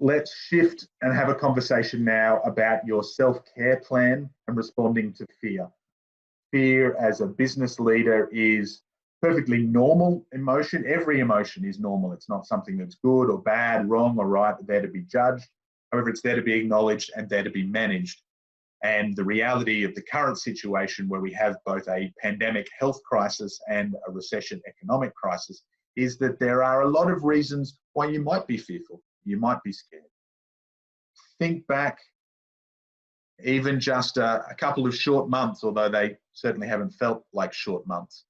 let's shift and have a conversation now about your self-care plan and responding to fear. Fear as a business leader is perfectly normal emotion. Every emotion is normal. It's not something that's good or bad, wrong or right, there to be judged. However, it's there to be acknowledged and there to be managed. And the reality of the current situation, where we have both a pandemic health crisis and a recession economic crisis, is that there are a lot of reasons why you might be fearful, you might be scared. Think back even just a couple of short months, although they certainly haven't felt like short months.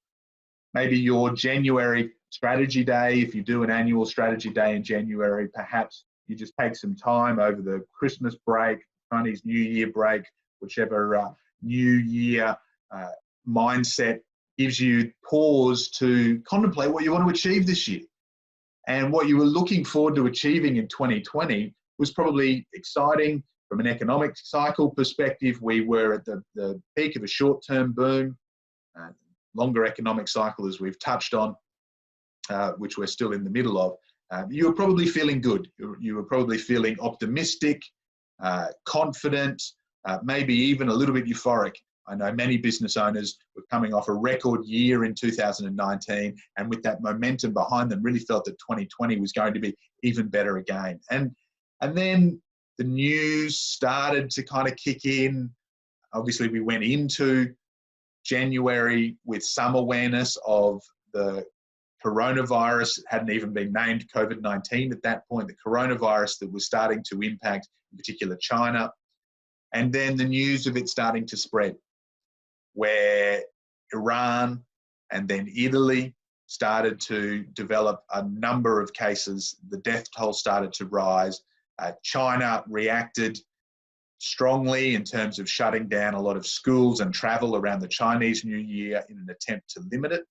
Maybe your January strategy day, if you do an annual strategy day in January, perhaps you just take some time over the Christmas break, Chinese New Year break, whichever New Year mindset gives you pause to contemplate what you want to achieve this year. And what you were looking forward to achieving in 2020 was probably exciting from an economic cycle perspective. We were at the peak of a short-term boom, longer economic cycle as we've touched on, which we're still in the middle of. You were probably feeling good. You were probably feeling optimistic, confident, maybe even a little bit euphoric. I know many business owners were coming off a record year in 2019, and with that momentum behind them, really felt that 2020 was going to be even better again. And then the news started to kind of kick in. Obviously, we went into January with some awareness of the coronavirus. It hadn't even been named COVID-19 at that point, the coronavirus that was starting to impact, in particular, China. And then the news of it starting to spread, where Iran and then Italy started to develop a number of cases. The death toll started to rise. China reacted strongly in terms of shutting down a lot of schools and travel around the Chinese New Year in an attempt to limit it.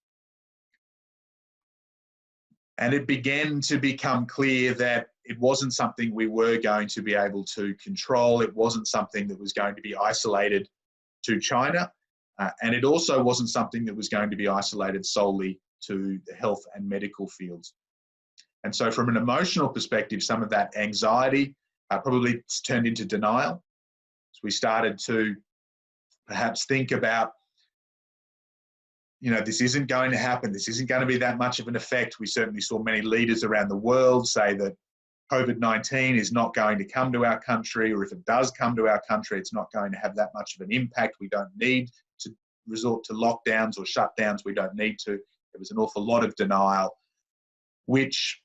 And it began to become clear that it wasn't something we were going to be able to control. It wasn't something that was going to be isolated to China. And it also wasn't something that was going to be isolated solely to the health and medical fields. And so from an emotional perspective, some of that anxiety probably turned into denial. So we started to perhaps think about, this isn't going to happen. This isn't going to be that much of an effect. We certainly saw many leaders around the world say that COVID-19 is not going to come to our country, or if it does come to our country, it's not going to have that much of an impact. We don't need to resort to lockdowns or shutdowns. We don't need to. There was an awful lot of denial, which,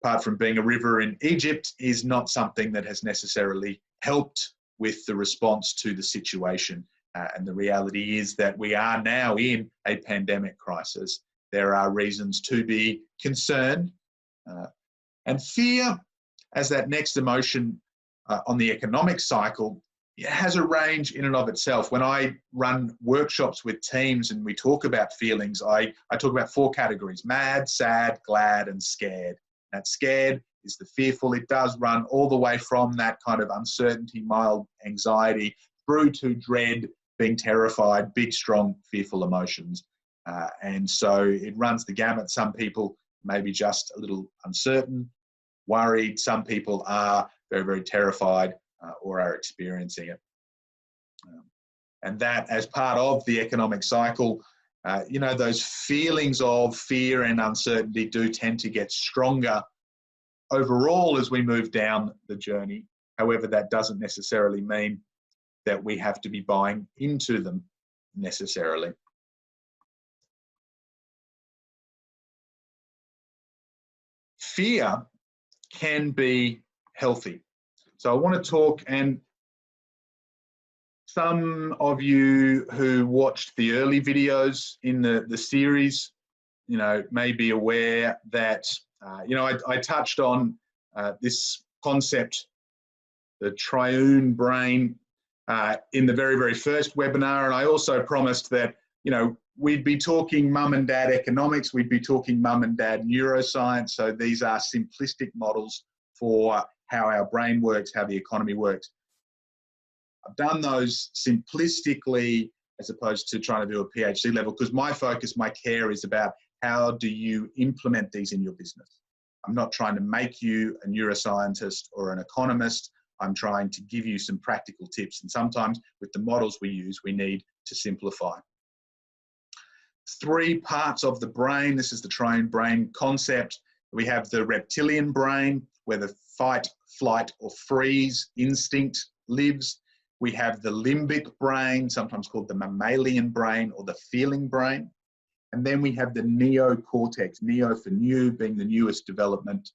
apart from being a river in Egypt, is not something that has necessarily helped with the response to the situation. And the reality is that we are now in a pandemic crisis. There are reasons to be concerned. And fear, as that next emotion on the economic cycle, it has a range in and of itself. When I run workshops with teams and we talk about feelings, I talk about 4 categories: mad, sad, glad, and scared. That scared is the fearful. It does run all the way from that kind of uncertainty, mild anxiety, through to dread, being terrified, big, strong, fearful emotions. And so it runs the gamut. Some people may be just a little uncertain, worried. Some people are very, very terrified or are experiencing it. And that, as part of the economic cycle, those feelings of fear and uncertainty do tend to get stronger overall as we move down the journey. However, that doesn't necessarily mean that we have to be buying into them necessarily. Fear can be healthy. So I want to talk, and some of you who watched the early videos in the series, may be aware that, I touched on this concept, the Triune Brain, in the very, very first webinar. And I also promised that, we'd be talking mum and dad economics, we'd be talking mum and dad neuroscience. So these are simplistic models for how our brain works, how the economy works. I've done those simplistically as opposed to trying to do a PhD level, because my focus, my care is about how do you implement these in your business. I'm not trying to make you a neuroscientist or an economist. I'm trying to give you some practical tips. And sometimes with the models we use, we need to simplify. 3 parts of the brain. This is the Triune Brain concept. We have the reptilian brain, where the fight, flight, or freeze instinct lives. We have the limbic brain, sometimes called the mammalian brain or the feeling brain. And then we have the neocortex, neo for new, being the newest development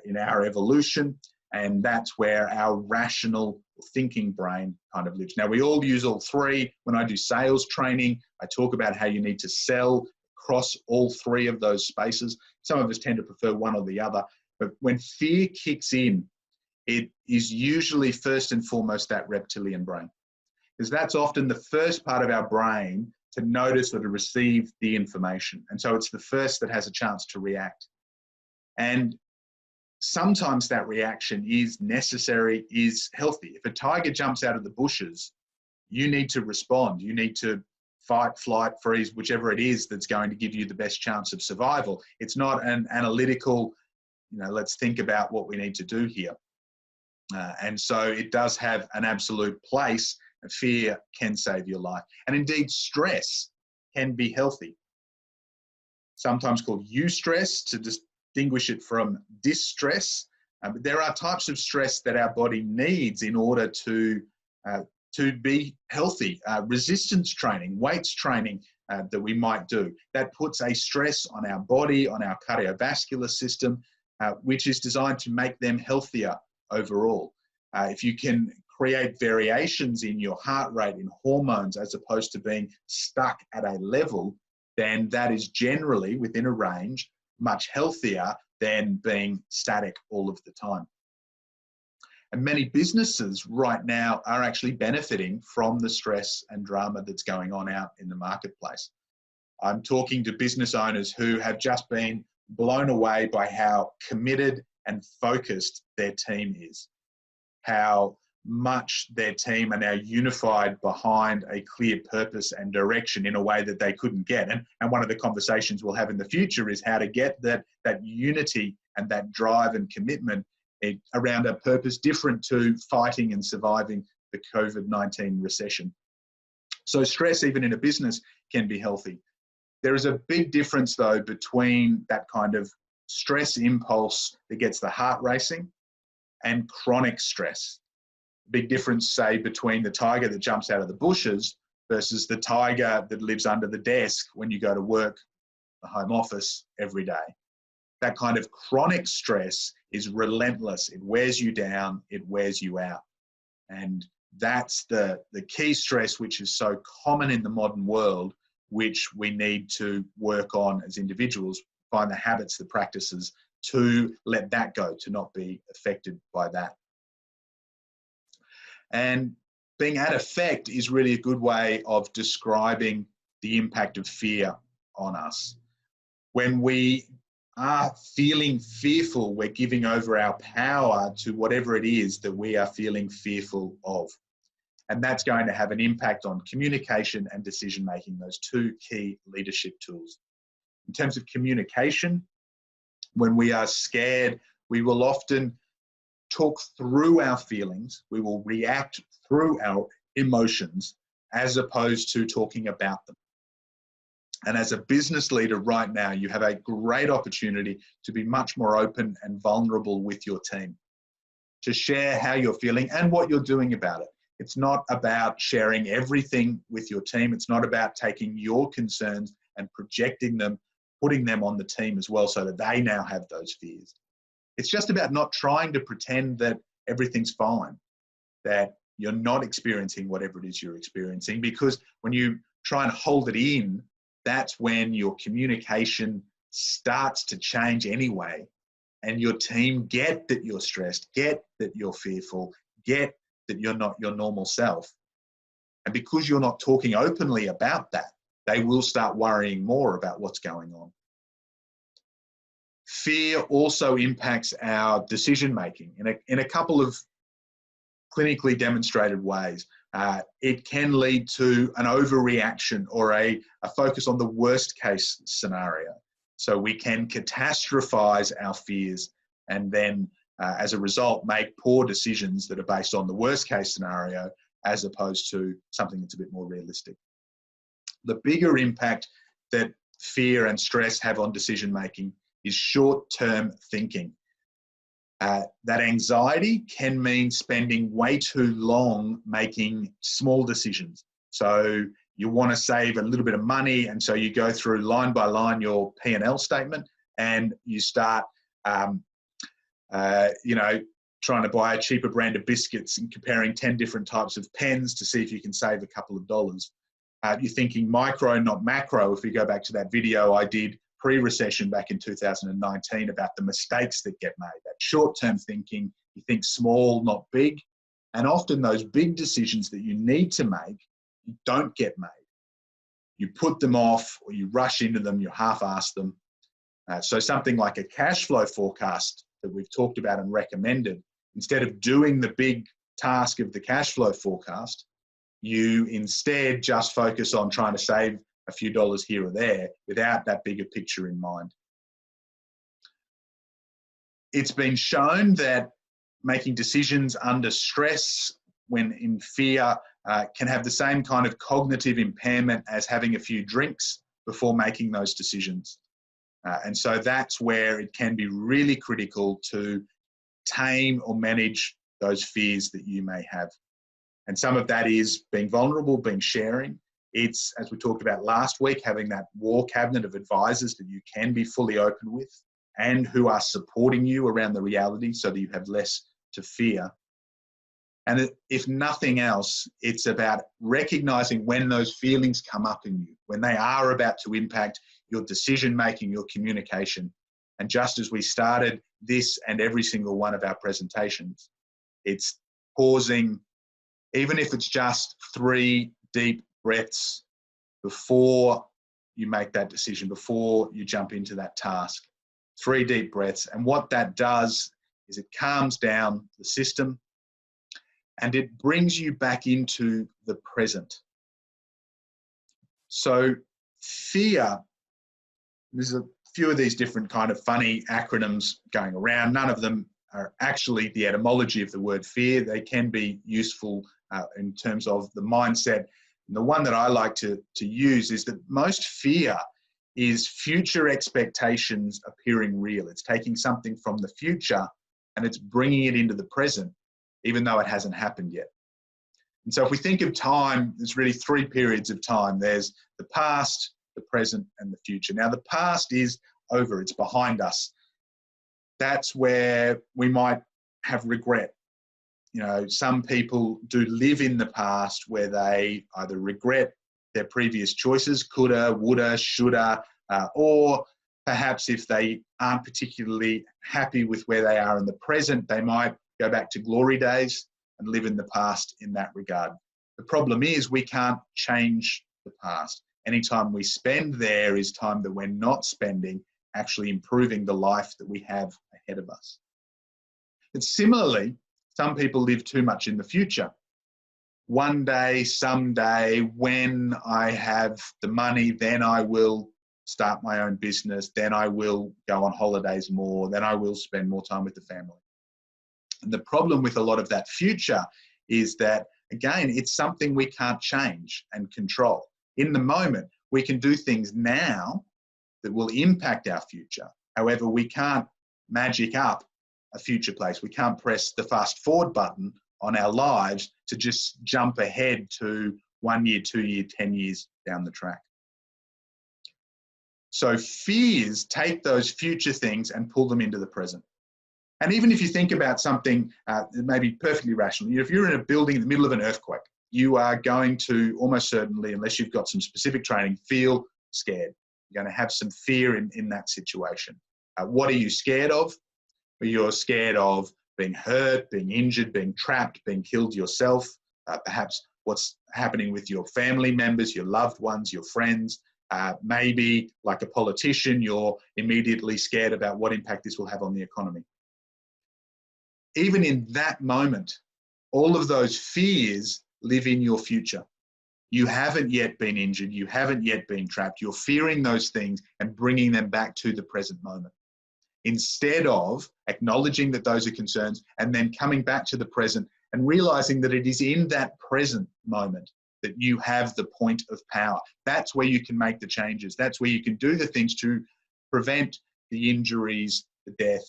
in our evolution. And that's where our rational thinking brain kind of lives. Now, we all use all 3. When I do sales training, I talk about how you need to sell across all 3 of those spaces. Some of us tend to prefer one or the other. But when fear kicks in, it is usually first and foremost that reptilian brain, because that's often the first part of our brain to notice or to receive the information. And so it's the first that has a chance to react. And sometimes that reaction is necessary, is healthy. If a tiger jumps out of the bushes, you need to respond. You need to fight, flight, freeze, whichever it is that's going to give you the best chance of survival. It's not an analytical, let's think about what we need to do here. And so it does have an absolute place. Fear can save your life. And indeed, stress can be healthy. Sometimes called eustress, to distinguish it from distress. But there are types of stress that our body needs in order to be healthy. Resistance training, weights training that we might do. That puts a stress on our body, on our cardiovascular system, which is designed to make them healthier overall. If you can create variations in your heart rate, in hormones, as opposed to being stuck at a level, then that is generally within a range much healthier than being static all of the time. And many businesses right now are actually benefiting from the stress and drama that's going on out in the marketplace. I'm talking to business owners who have just been blown away by how committed and focused their team is, how much their team are now unified behind a clear purpose and direction in a way that they couldn't get. And one of the conversations we'll have in the future is how to get that unity and that drive and commitment around a purpose different to fighting and surviving the COVID-19 recession. So stress, even in a business, can be healthy. There is a big difference, though, between that kind of stress impulse that gets the heart racing and chronic stress. Big difference, say, between the tiger that jumps out of the bushes versus the tiger that lives under the desk when you go to work, the home office, every day. That kind of chronic stress is relentless. It wears you down, it wears you out. And that's the key stress, which is so common in the modern world, which we need to work on as individuals, find the habits, the practices to let that go, to not be affected by that. And being at effect is really a good way of describing the impact of fear on us. When we are feeling fearful, we're giving over our power to whatever it is that we are feeling fearful of. And that's going to have an impact on communication and decision-making, those 2 key leadership tools. In terms of communication, when we are scared, we will often talk through our feelings. We will react through our emotions as opposed to talking about them. And as a business leader right now, you have a great opportunity to be much more open and vulnerable with your team, to share how you're feeling and what you're doing about it. It's not about sharing everything with your team. It's not about taking your concerns and projecting them, putting them on the team as well so that they now have those fears. It's just about not trying to pretend that everything's fine, that you're not experiencing whatever it is you're experiencing, because when you try and hold it in, that's when your communication starts to change anyway. And your team get that you're stressed, get that you're fearful, get that you're not your normal self. And because you're not talking openly about that, they will start worrying more about what's going on. Fear also impacts our decision-making in a couple of clinically demonstrated ways. It can lead to an overreaction or a focus on the worst case scenario. So we can catastrophize our fears and then, as a result, make poor decisions that are based on the worst case scenario as opposed to something that's a bit more realistic. The bigger impact that fear and stress have on decision making is short-term thinking. That anxiety can mean spending way too long making small decisions. So you want to save a little bit of money, and so you go through line by line your P&L statement, and you start, trying to buy a cheaper brand of biscuits and comparing 10 different types of pens to see if you can save a couple of dollars. You're thinking micro, not macro. If we go back to that video I did pre-recession back in 2019 about the mistakes that get made, that short-term thinking, you think small, not big. And often those big decisions that you need to make, you don't get made. You put them off, or you rush into them, you half-ass them. So something like a cash flow forecast that we've talked about and recommended, instead of doing the big task of the cash flow forecast, you instead just focus on trying to save a few dollars here or there without that bigger picture in mind. It's been shown that making decisions under stress when in fear can have the same kind of cognitive impairment as having a few drinks before making those decisions. And so that's where it can be really critical to tame or manage those fears that you may have. And some of that is being vulnerable, being sharing. It's, as we talked about last week, having that war cabinet of advisors that you can be fully open with and who are supporting you around the reality so that you have less to fear. And if nothing else, it's about recognizing when those feelings come up in you, when they are about to impact your decision-making, your communication. And just as we started this and every single one of our presentations, it's pausing, even if it's just 3 deep breaths before you make that decision, before you jump into that task. 3 deep breaths. And what that does is it calms down the system and it brings you back into the present. So fear, there's a few of these different kind of funny acronyms going around. None of them are actually the etymology of the word fear. They can be useful in terms of the mindset. And the one that I like to use is that most fear is future expectations appearing real. It's taking something from the future and it's bringing it into the present, even though it hasn't happened yet. And so if we think of time, there's really 3 periods of time. There's the past, the present, and the future. Now, the past is over. It's behind us. That's where we might have regret. You know, some people do live in the past where they either regret their previous choices, coulda, woulda, shoulda, or perhaps if they aren't particularly happy with where they are in the present, they might go back to glory days and live in the past in that regard. The problem is we can't change the past. Anytime we spend there is time that we're not spending actually improving the life that we have ahead of us. But similarly, some people live too much in the future. One day, someday, when I have the money, then I will start my own business, then I will go on holidays more, then I will spend more time with the family. And the problem with a lot of that future is that, again, it's something we can't change and control. In the moment, we can do things now that will impact our future. However, we can't magic up a future place. We can't press the fast forward button on our lives to just jump ahead to 1 year, 2 year, 10 years down the track. So fears take those future things and pull them into the present. And even if you think about something that may be perfectly rational, if you're in a building in the middle of an earthquake, you are going to almost certainly, unless you've got some specific training, feel scared. You're going to have some fear in that situation. What are you scared of? Well, you're scared of being hurt, being injured, being trapped, being killed yourself, perhaps what's happening with your family members, your loved ones, your friends. Maybe, like a politician, you're immediately scared about what impact this will have on the economy. Even in that moment, all of those fears live in your future. You haven't yet been injured. You haven't yet been trapped. You're fearing those things and bringing them back to the present moment, instead of acknowledging that those are concerns and then coming back to the present and realizing that it is in that present moment that you have the point of power. That's where you can make the changes. That's where you can do the things to prevent the injuries, the death.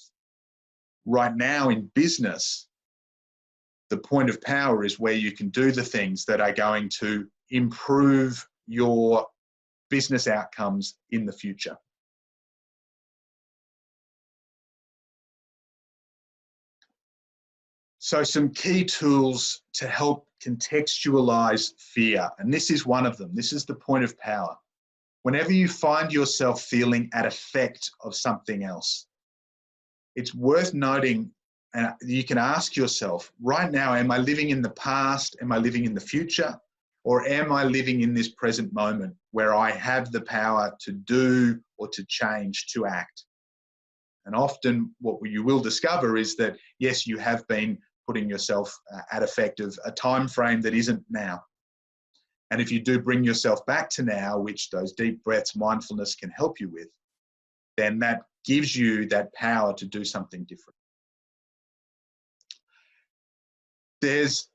Right now in business, the point of power is where you can do the things that are going to improve your business outcomes in the future. So some key tools to help contextualize fear, and this is one of them. This is the point of power. Whenever you find yourself feeling at effect of something else, it's worth noting, and you can ask yourself, right now, am I living in the past? Am I living in the future? Or am I living in this present moment where I have the power to do or to change, to act? And often what you will discover is that, yes, you have been putting yourself at effect of a time frame that isn't now. And if you do bring yourself back to now, which those deep breaths, mindfulness can help you with, then that gives you that power to do something different. There's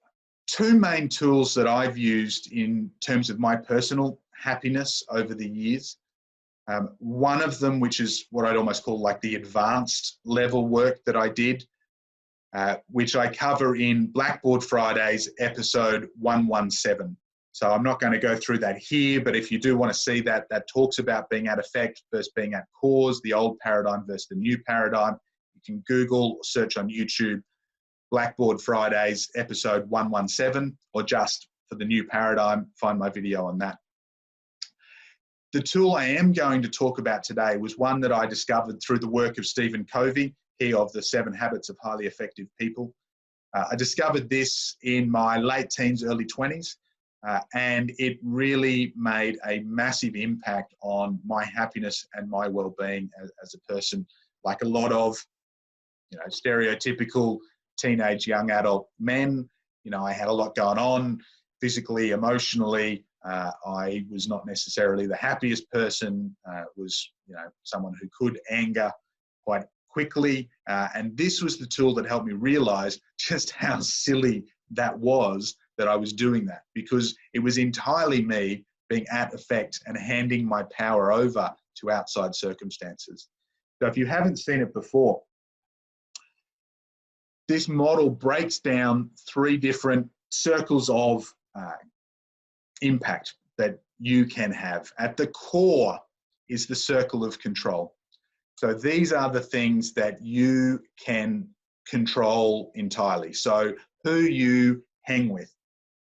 two main tools that I've used in terms of my personal happiness over the years. One of them, which is what I'd almost call like the advanced level work that I did, which I cover in Blackboard Fridays, episode 117. So I'm not going to go through that here, but if you do want to see that, that talks about being at effect versus being at cause, the old paradigm versus the new paradigm. You can Google, search on YouTube, Blackboard Fridays, episode 117, or just for the new paradigm, find my video on that. The tool I am going to talk about today was one that I discovered through the work of Stephen Covey, he of the 7 Habits of Highly Effective People. I discovered this in my late teens, early 20s, and it really made a massive impact on my happiness and my well-being as a person. Like a lot of, stereotypical teenage young adult men, I had a lot going on physically, emotionally. I was not necessarily the happiest person, was someone who could anger quite quickly. And this was the tool that helped me realize just how silly that was that I was doing that, because it was entirely me being at effect and handing my power over to outside circumstances. So if you haven't seen it before, this model breaks down 3 different circles of impact that you can have. At the core is the circle of control. So these are the things that you can control entirely. So who you hang with,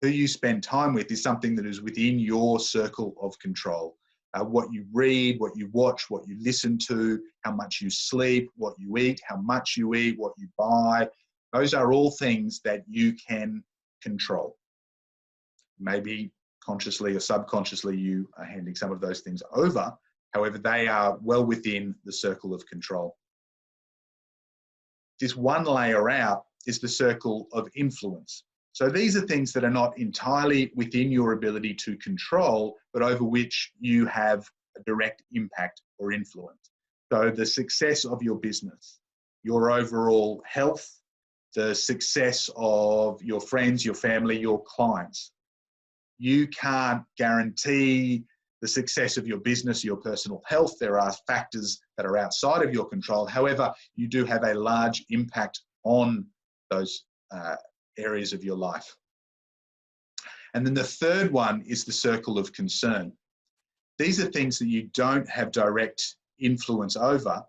who you spend time with is something that is within your circle of control. What you read, what you watch, what you listen to, how much you sleep, what you eat, how much you eat, what you buy. Those are all things that you can control. Maybe consciously or subconsciously you are handing some of those things over. However, they are well within the circle of control. This one layer out is the circle of influence. So these are things that are not entirely within your ability to control, but over which you have a direct impact or influence. So the success of your business, your overall health, the success of your friends, your family, your clients. You can't guarantee the success of your business, your personal health. There are factors that are outside of your control. However, you do have a large impact on those areas of your life. And then the third one is the circle of concern. These are things that you don't have direct influence over,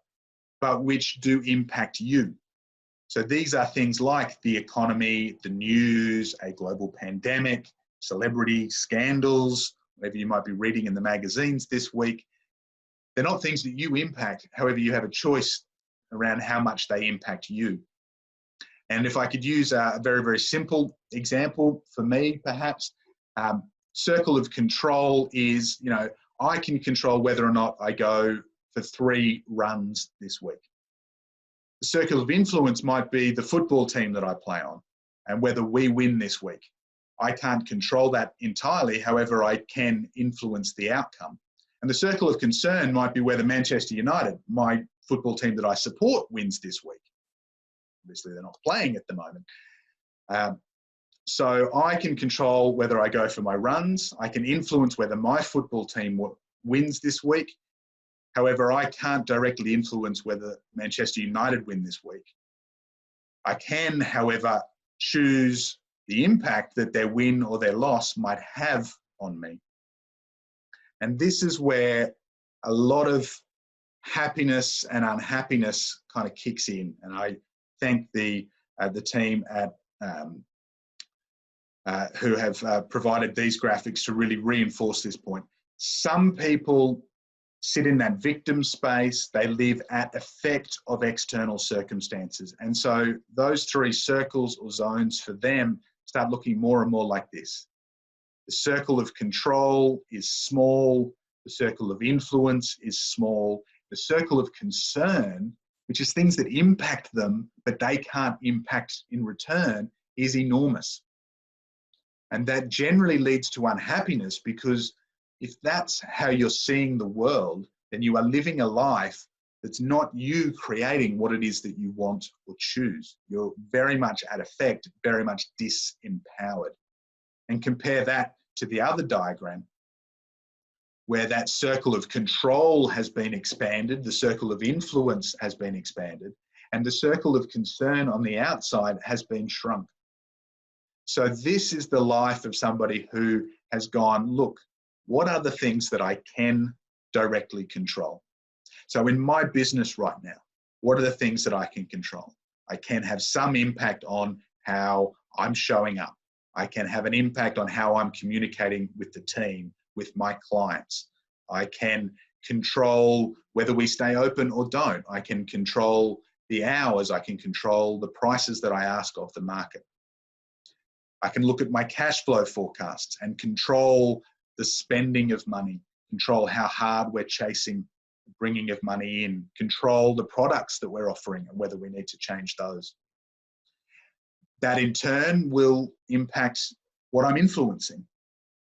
but which do impact you. So these are things like the economy, the news, a global pandemic, celebrity scandals, whatever you might be reading in the magazines this week. They're not things that you impact. However, you have a choice around how much they impact you. And if I could use a very, very simple example for me, perhaps, circle of control is, I can control whether or not I go for 3 runs this week. The circle of influence might be the football team that I play on and whether we win this week. I can't control that entirely. However, I can influence the outcome. And the circle of concern might be whether Manchester United, my football team that I support, wins this week. Obviously, they're not playing at the moment. So I can control whether I go for my runs. I can influence whether my football team wins this week. However, I can't directly influence whether Manchester United win this week. I can, however, choose the impact that their win or their loss might have on me. And this is where a lot of happiness and unhappiness kind of kicks in. And I thank the team at who have provided these graphics to really reinforce this point. Some people sit in that victim space. They live at effect of external circumstances. And so those three circles or zones for them start looking more and more like this. The circle of control is small. The circle of influence is small. The circle of concern, which is things that impact them, but they can't impact in return, is enormous. And that generally leads to unhappiness, because if that's how you're seeing the world, then you are living a life that's not you creating what it is that you want or choose. You're very much at effect, very much disempowered. And compare that to the other diagram, where that circle of control has been expanded, the circle of influence has been expanded, and the circle of concern on the outside has been shrunk. So this is the life of somebody who has gone, look, what are the things that I can directly control? So in my business right now, what are the things that I can control? I can have some impact on how I'm showing up. I can have an impact on how I'm communicating with the team, with my clients. I can control whether we stay open or don't. I can control the hours. I can control the prices that I ask of the market. I can look at my cash flow forecasts and control the spending of money, control how hard we're chasing the bringing of money in, control the products that we're offering and whether we need to change those. That in turn will impact what I'm influencing.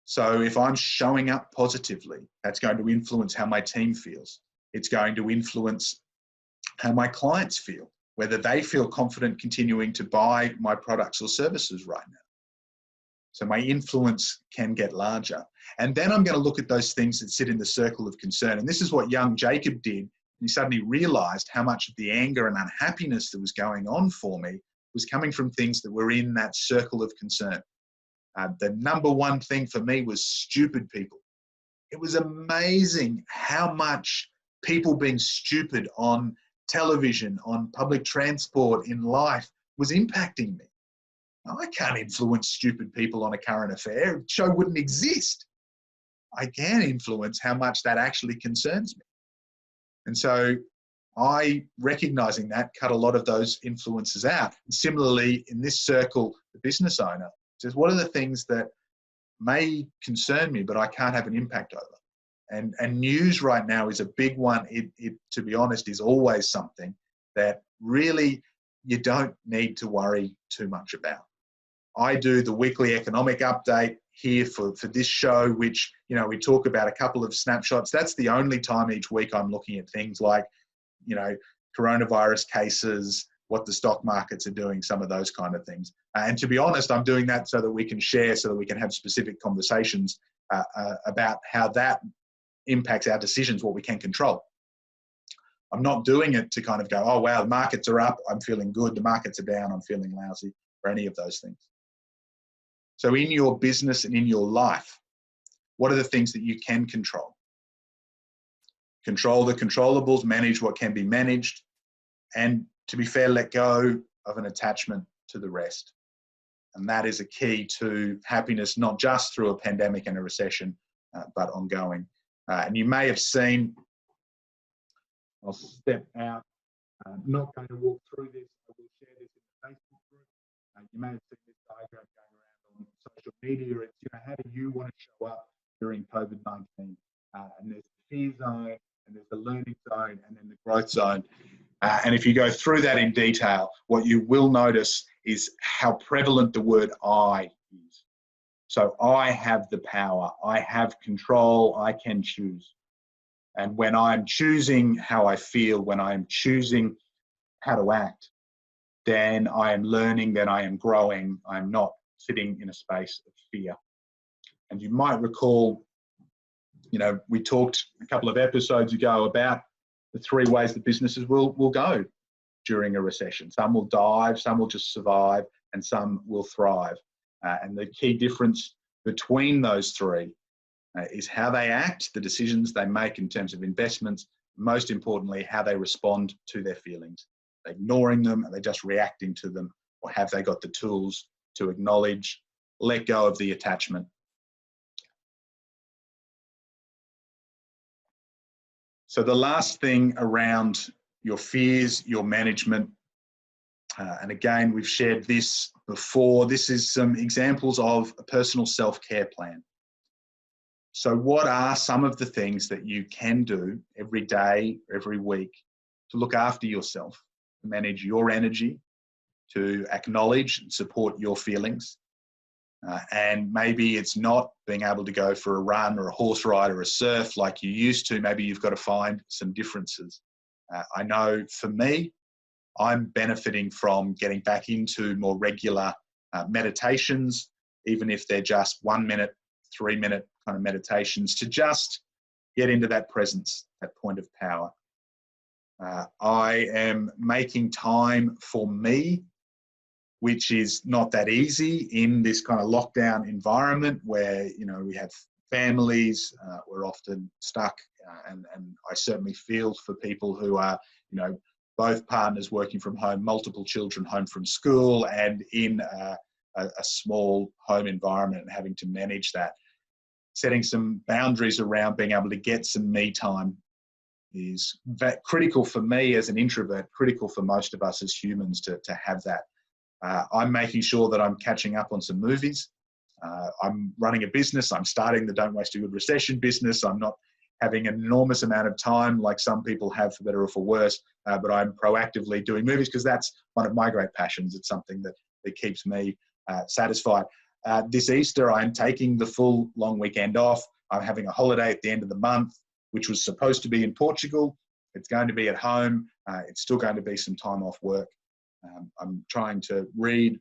So if I'm showing up positively, that's going to influence how my team feels. It's going to influence how my clients feel, whether they feel confident continuing to buy my products or services right now. So my influence can get larger. And then I'm going to look at those things that sit in the circle of concern. And this is what young Jacob did. He suddenly realized how much of the anger and unhappiness that was going on for me was coming from things that were in that circle of concern. The number one thing for me was stupid people. It was amazing how much people being stupid on television, on public transport, in life was impacting me. I can't influence stupid people on a current affair. The show wouldn't exist. I can influence how much that actually concerns me. And so I, recognizing that, cut a lot of those influences out. And similarly, in this circle, the business owner says, what are the things that may concern me, but I can't have an impact over? And news right now is a big one. It, to be honest, is always something that really you don't need to worry too much about. I do the weekly economic update here for this show, which, you know, we talk about a couple of snapshots. That's the only time each week I'm looking at things like, you know, coronavirus cases, what the stock markets are doing, some of those kind of things. And to be honest, I'm doing that so that we can share, so that we can have specific conversations about how that impacts our decisions, what we can control. I'm not doing it to kind of go, oh, wow, the markets are up, I'm feeling good. The markets are down, I'm feeling lousy, or any of those things. So in your business and in your life, what are the things that you can control? Control the controllables, manage what can be managed, and to be fair, let go of an attachment to the rest. And that is a key to happiness, not just through a pandemic and a recession, but ongoing. And you may have seen, I'll step out, I'm not going to walk through this, I will share this in the Facebook group. You may have seen this diagram going around on social media. It's, you know, how do you want to show up during COVID-19? And there's the fear zone, and there's the learning zone, and then the growth zone. And if you go through that in detail, what you will notice is how prevalent the word I is. So I have the power, I have control, I can choose. And when I'm choosing how I feel, when I'm choosing how to act, then I am learning, then I am growing. I'm not sitting in a space of fear. And you might recall, we talked a couple of episodes ago about the 3 ways that businesses will go during a recession. Some will dive, some will just survive, and some will thrive. And the key difference between those 3 is how they act, the decisions they make in terms of investments, most importantly, how they respond to their feelings. Are they ignoring them? Are they just reacting to them? Or have they got the tools to acknowledge, let go of the attachment? So the last thing around your fears, your management, and again, we've shared this before. This is some examples of a personal self-care plan. So what are some of the things that you can do every day, every week to look after yourself, to manage your energy, to acknowledge and support your feelings? And maybe it's not being able to go for a run or a horse ride or a surf like you used to. Maybe you've got to find some differences. I know for me, I'm benefiting from getting back into more regular meditations, even if they're just 1 minute, 3 minute kind of meditations, to just get into that presence, that point of power. I am making time for me, which is not that easy in this kind of lockdown environment where, we have families, we're often stuck, and I certainly feel for people who are, both partners working from home, multiple children home from school, and in a small home environment and having to manage that. Setting some boundaries around being able to get some me time is critical for me as an introvert, critical for most of us as humans to have that. I'm making sure that I'm catching up on some movies. I'm running a business. I'm starting the Don't Waste a Good Recession business. I'm not having an enormous amount of time like some people have, for better or for worse, but I'm proactively doing movies because that's one of my great passions. It's something that keeps me satisfied. This Easter, I'm taking the full long weekend off. I'm having a holiday at the end of the month, which was supposed to be in Portugal. It's going to be at home. It's still going to be some time off work. I'm trying to read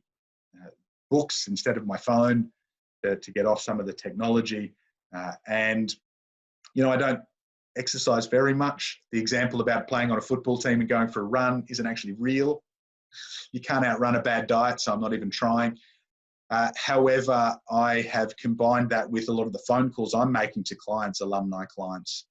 books instead of my phone to get off some of the technology. And I don't exercise very much. The example about playing on a football team and going for a run isn't actually real. You can't outrun a bad diet, so I'm not even trying. However, I have combined that with a lot of the phone calls I'm making to clients, alumni clients,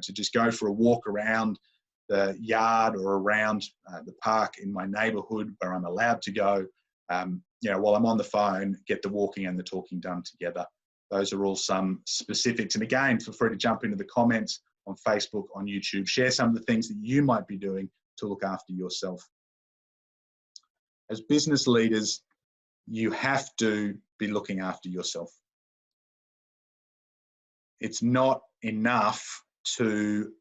to just go for a walk around the yard or around the park in my neighbourhood where I'm allowed to go, while I'm on the phone, get the walking and the talking done together. Those are all some specifics. And again, feel free to jump into the comments on Facebook, on YouTube, share some of the things that you might be doing to look after yourself. As business leaders, you have to be looking after yourself. It's not enough to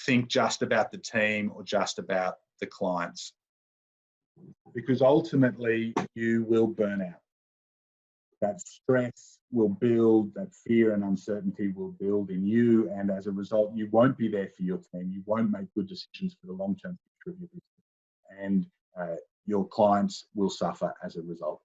think just about the team or just about the clients, because ultimately you will burn out. That stress will build, that fear and uncertainty will build in you, and as a result, you won't be there for your team. You won't make good decisions for the long-term future of your business, and your clients will suffer as a result.